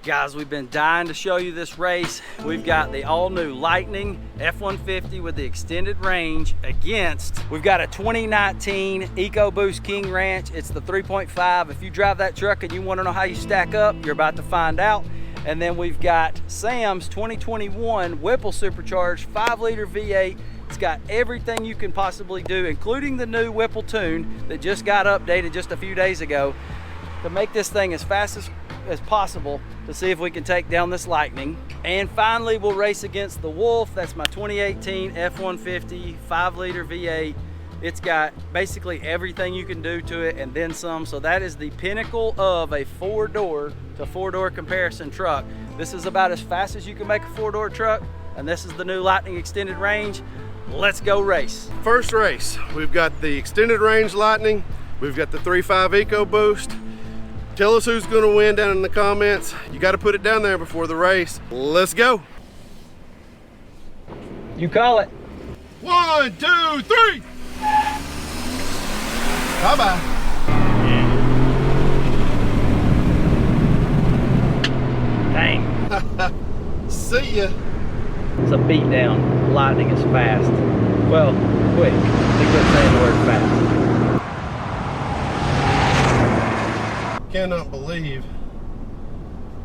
Guys, we've been dying to show you this race. We've got the all-new Lightning F150 with the extended range against, we've got a 2019 EcoBoost King Ranch. It's the 3.5. If you drive that truck and you want to know how you stack up, you're about to find out. And then we've got Sam's 2021 Whipple Supercharged 5-liter V8. It's got everything you can possibly do, including the new Whipple tune that just got updated just a few days ago to make this thing as fast as possible to see if we can take down this Lightning. And finally, we'll race against the Wolf. That's my 2018 F150 5-liter V8. It's got basically everything you can do to it and then some. So that is the pinnacle of a 4-door to 4-door comparison truck. This is about as fast as you can make a 4-door truck, and this is the new Lightning extended range. Let's go race. First race, we've got the extended range Lightning. We've got the 3.5 EcoBoost. Tell us who's gonna win down in the comments. You gotta put it down there before the race. Let's go. You call it. 1, 2, 3. Bye-bye. Dang. See ya. It's a beatdown. Lightning is fast. Well, quick. They quit saying the word fast. Cannot believe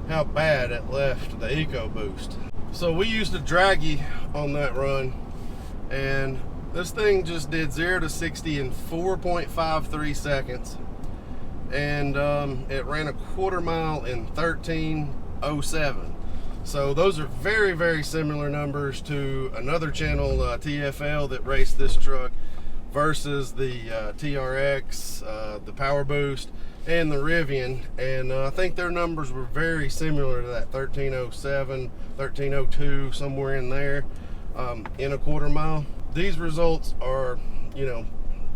how bad it left the EcoBoost. So we used a Dragy on that run, and this thing just did 0 to 60 in 4.53 seconds, and it ran a 1/4 mile in 13:07. So those are very, very similar numbers to another channel, TFL, that raced this truck versus the TRX, the Power Boost, and the Rivian. And I think their numbers were very similar to that 13:07, 13:02, somewhere in there, in a 1/4 mile. These results are, you know,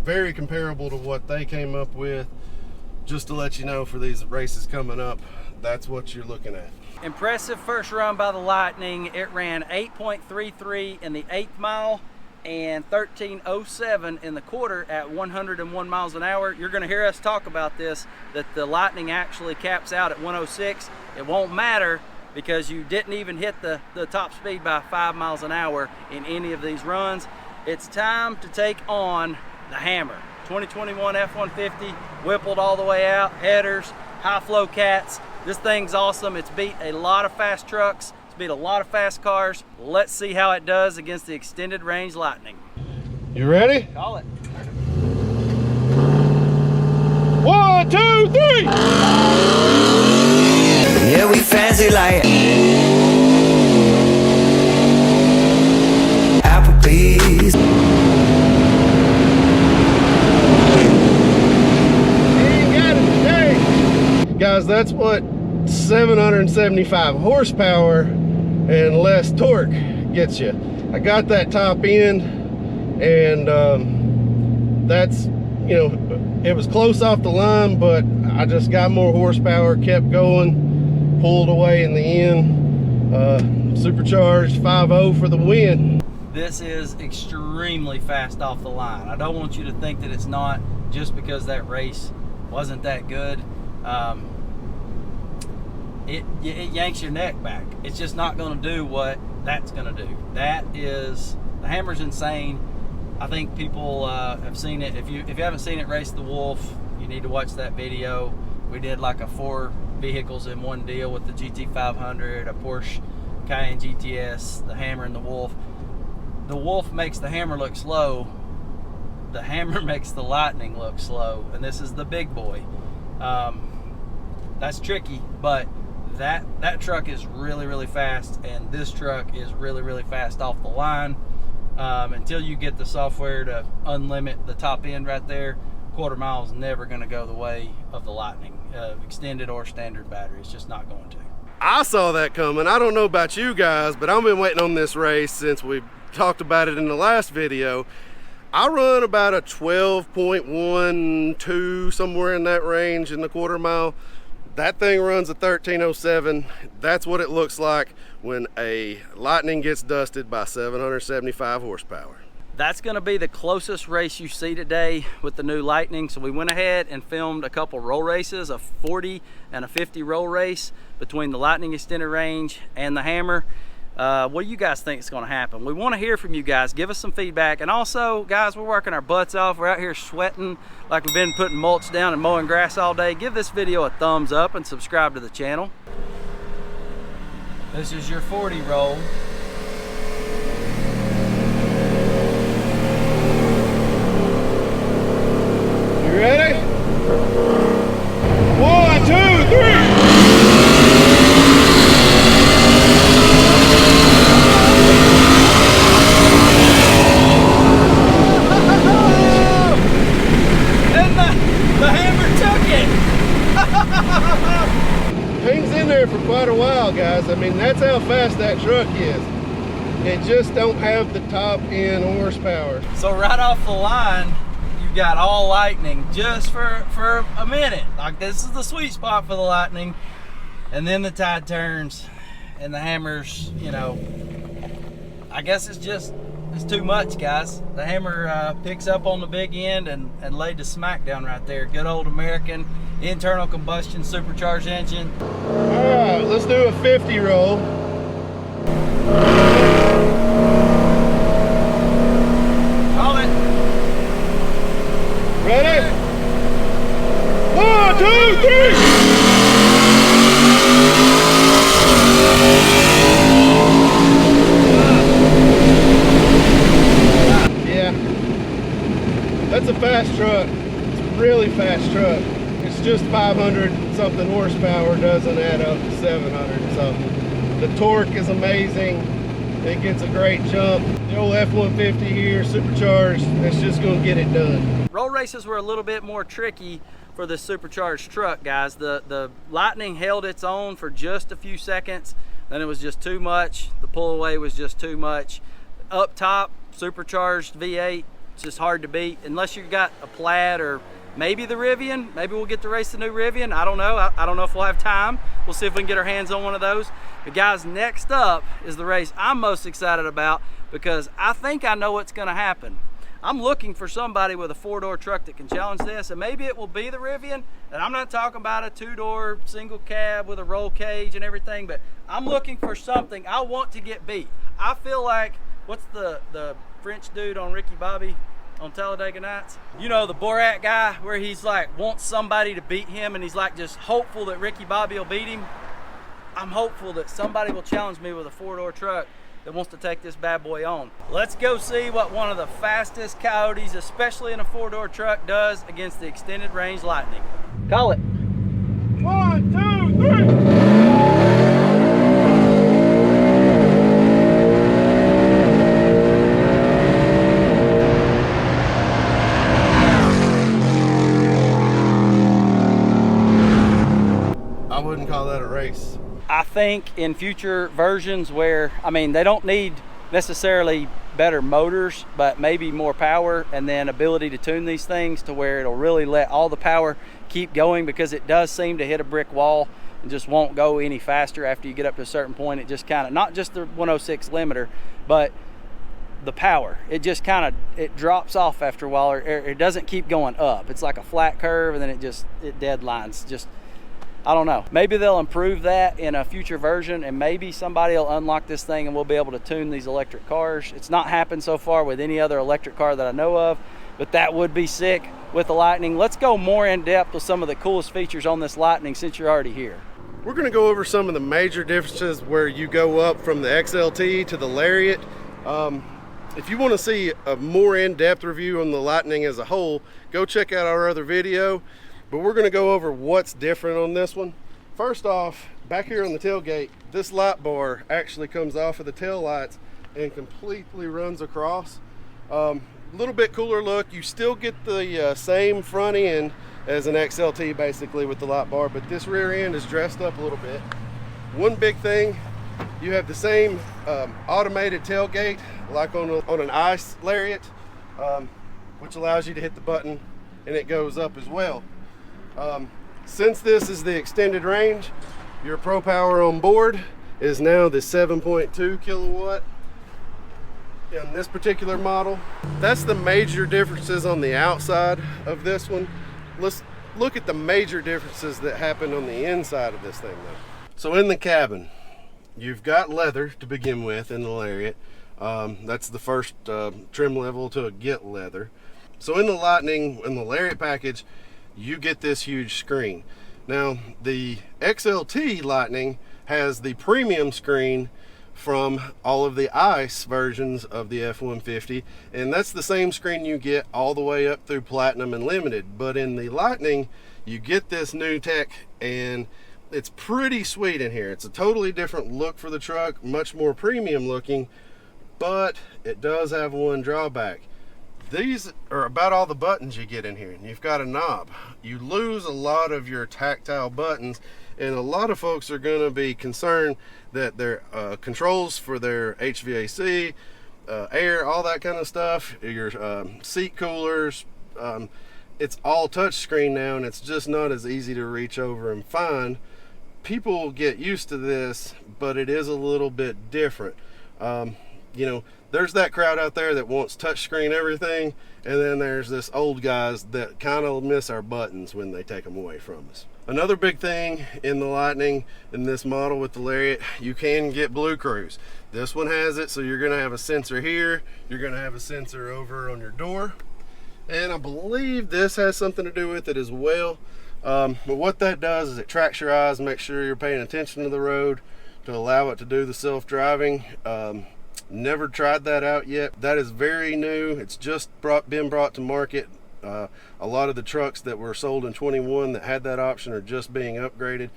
very comparable to what they came up with. Just to let you know, for these races coming up, that's what you're looking at. Impressive first run by the Lightning. It ran 8.33 in the 8th mile and 13:07 in the 1/4 at 101 miles an hour. You're going to hear us talk about this, that the Lightning actually caps out at 106. It won't matter because you didn't even hit the top speed by 5 miles an hour in any of these runs. It's time to take on the Hammer. 2021 F150, whippled all the way out, headers, high flow cats. This thing's awesome. It's beat a lot of fast trucks. It's beat a lot of fast cars. Let's see how it does against the extended range Lightning. You ready? Call it. 1, 2, 3. Yeah, we fancy like Applebee's. Ain't got it today. Guys, that's what 775 horsepower and less torque gets you. I got that top end, and that's, you know, it was close off the line, but I just got more horsepower, kept going, pulled away in the end. Supercharged 5.0 for the win. This is extremely fast off the line. I don't want you to think that it's not just because that race wasn't that good. It yanks your neck back. It's just not going to do what that's going to do. That is, the Hammer's insane. I think people have seen it. If you haven't seen it race the Wolf, you need to watch that video. We did like a 4 vehicles in one deal with the GT500, a Porsche Cayenne GTS, the Hammer, and the Wolf. The Wolf makes the Hammer look slow. The Hammer makes the Lightning look slow, and this is the big boy. That's tricky, but that truck is really, really fast, and this truck is really, really fast off the line. Until you get the software to unlimit the top end right there, 1/4 mile is never going to go the way of the Lightning, extended or standard battery. It's just not going to. I saw that coming. I don't know about you guys, but I've been waiting on this race since we talked about it in the last video. I run about a 12.12, somewhere in that range in the 1/4 mile. That thing runs a 13:07. That's what it looks like when a Lightning gets dusted by 775 horsepower. That's gonna be the closest race you see today with the new Lightning. So we went ahead and filmed a couple roll races, a 40 and a 50 roll race between the Lightning extended range and the Hammer. What do you guys think is gonna happen? We wanna hear from you guys. Give us some feedback. And also, guys, we're working our butts off. We're out here sweating like we've been putting mulch down and mowing grass all day. Give this video a thumbs up and subscribe to the channel. This is your 40 roll. You ready? 1, 2, 3. And the Hammer took it. Thing's in there for quite a while, guys. I mean, that's how fast that truck is. It just don't have the top end horsepower. So right off the line, you got all Lightning just for a minute. Like, this is the sweet spot for the Lightning, and then the tide turns and the Hammer's, you know, I guess it's too much, guys. The Hammer picks up on the big end and laid the smack down right there. Good old American internal combustion supercharged engine. All right, let's do a 50 roll. Call it. Ready? 1, 2, 3. Yeah, that's a fast truck. It's a really fast truck. It's just 500 something horsepower, doesn't add up to 700 something. The torque is amazing. It gets a great jump. The old F150 here, supercharged, that's just gonna get it done. Roll races were a little bit more tricky for the supercharged truck, guys. The Lightning held its own for just a few seconds, then it was just too much. The pull away was just too much. Up top, supercharged V8, it's just hard to beat unless you got a Plaid or maybe the Rivian. Maybe we'll get to race the new Rivian. I don't know. I don't know if we'll have time. We'll see if we can get our hands on one of those. But guys, next up is the race I'm most excited about because I think I know what's gonna happen. I'm looking for somebody with a 4-door truck that can challenge this, and maybe it will be the Rivian. And I'm not talking about a 2-door single cab with a roll cage and everything, but I'm looking for something. I want to get beat. I feel like, what's the French dude on Ricky Bobby on Talladega Nights? You know, the Borat guy, where he's like wants somebody to beat him and he's like just hopeful that Ricky Bobby will beat him. I'm hopeful that somebody will challenge me with a 4-door truck that wants to take this bad boy on. Let's go see what one of the fastest coyotes, especially in a 4-door truck, does against the extended range Lightning. Call it. 1, 2, 3. I wouldn't call that a race. I think in future versions where, I mean, they don't need necessarily better motors, but maybe more power and then ability to tune these things to where it'll really let all the power keep going, because it does seem to hit a brick wall and just won't go any faster after you get up to a certain point. It just kind of, not just the 106 limiter, but the power, it just kind of, it drops off after a while, or it doesn't keep going up. It's like a flat curve and then it deadlines. Just, I don't know. Maybe they'll improve that in a future version, and maybe somebody will unlock this thing and we'll be able to tune these electric cars. It's not happened so far with any other electric car that I know of, but that would be sick with the Lightning. Let's go more in depth with some of the coolest features on this Lightning since you're already here. We're gonna go over some of the major differences where you go up from the XLT to the Lariat. If you want to see a more in-depth review on the Lightning as a whole, go check out our other video. But we're gonna go over what's different on this one. First off, back here on the tailgate, this light bar actually comes off of the tail lights and completely runs across. A little bit cooler look. You still get the same front end as an XLT basically with the light bar, but this rear end is dressed up a little bit. One big thing, you have the same automated tailgate like on an ICE Lariat, which allows you to hit the button and it goes up as well. Since this is the extended range, your Pro Power on board is now the 7.2 kilowatt in this particular model. That's the major differences on the outside of this one. Let's look at the major differences that happen on the inside of this thing though. So in the cabin, you've got leather to begin with in the Lariat. That's the first trim level to get leather. So in the Lightning, in the Lariat package, you get this huge screen. Now the XLT Lightning has the premium screen from all of the ICE versions of the F150, and that's the same screen you get all the way up through Platinum and Limited. But in the Lightning, you get this new tech, and it's pretty sweet in here. It's a totally different look for the truck, much more premium looking, but it does have one drawback. These are about all the buttons you get in here, and you've got a knob. You lose a lot of your tactile buttons, and a lot of folks are going to be concerned that their controls for their HVAC, air, all that kind of stuff, your seat coolers, it's all touch screen now, and it's just not as easy to reach over and find. People get used to this, but it is a little bit different. You know, there's that crowd out there that wants touchscreen everything, and then there's this old guys that kind of miss our buttons when they take them away from us. Another big thing in the Lightning, in this model with the Lariat, you can get Blue Cruise. This one has it, so you're going to have a sensor here, you're going to have a sensor over on your door, and I believe this has something to do with it as well. But what that does is it tracks your eyes, makes sure you're paying attention to the road to allow it to do the self-driving. Never tried that out yet. That is very new. It's just been brought to market. A lot of the trucks that were sold in 21 that had that option are just being upgraded,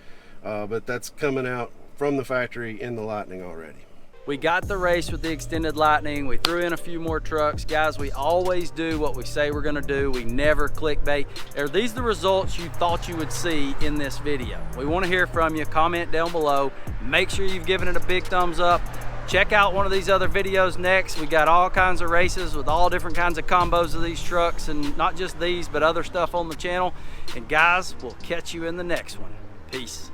but that's coming out from the factory in the Lightning already. We got the race with the extended Lightning. We threw in a few more trucks. Guys, we always do what we say we're gonna do. We never clickbait. Are these the results you thought you would see in this video? We wanna hear from you. Comment down below. Make sure you've given it a big thumbs up. Check out one of these other videos next. We got all kinds of races with all different kinds of combos of these trucks, and not just these, but other stuff on the channel. And guys, we'll catch you in the next one. Peace.